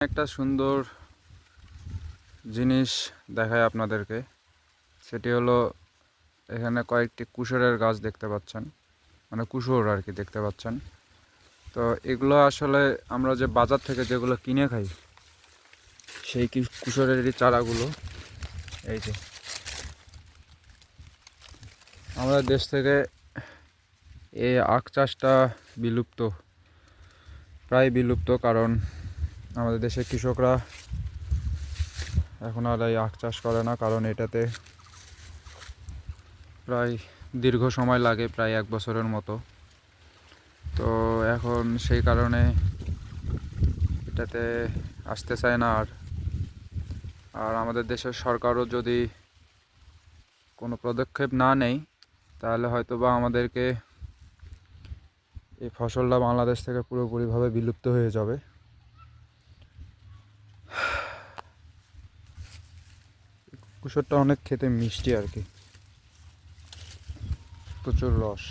একটা সুন্দর জিনিস দেখায় আপনাদেরকে, সেটি হলো এখানে কয়েকটি কুশরের গাছ দেখতে পাচ্ছেন, মানে কুশর আর কি দেখতে পাচ্ছেন। তো এগুলো আসলে আমরা যে বাজার থেকে যেগুলো কিনে খাই সেই কুশরেরই চারাগুলো। এই যে আমাদের দেশ থেকে এই আখ চাষটা বিলুপ্ত, প্রায় বিলুপ্ত, কারণ আমাদের দেশের কৃষকরা এখন আর এই আখ চাষ করে না, কারণ এটাতে প্রায় দীর্ঘ সময় লাগে, প্রায় 1 বছরের মতো। তো এখন সেই কারণে এটাতে আসতে চায় না। আর আমাদের দেশের সরকারও যদি কোনো পদক্ষেপ না নেয় তাহলে হয়তো বা আমাদেরকে এই ফসলটা বাংলাদেশ থেকে পুরোপুরিভাবে বিলুপ্ত হয়ে যাবে। কুসুরটা অনেক খেতে মিষ্টি আর কি, প্রচুর রস।